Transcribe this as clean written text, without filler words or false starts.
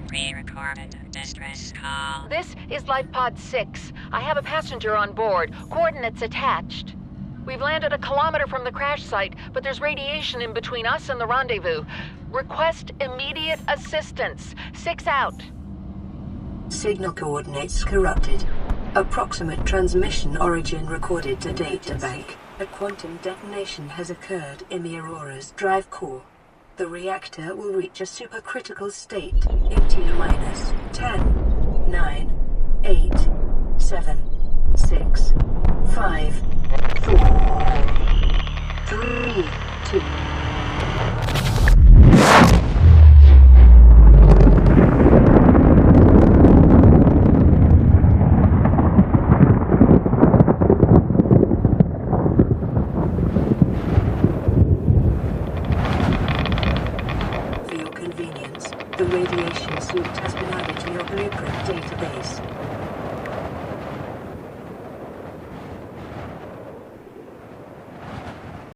Pre-recorded distress call. This is Life Pod 6. I have a passenger on board. Coordinates attached. We've landed a kilometer from the crash site, but there's radiation in between us and the rendezvous. Request immediate assistance. 6 out. Signal coordinates corrupted. Approximate transmission origin recorded to databank. A quantum detonation has occurred in the Aurora's drive core. The reactor will reach a supercritical state in T-minus 10, 9, 8, 7, 6, 5, 4, 3, 2. The radiation suit has been added to your blueprint database.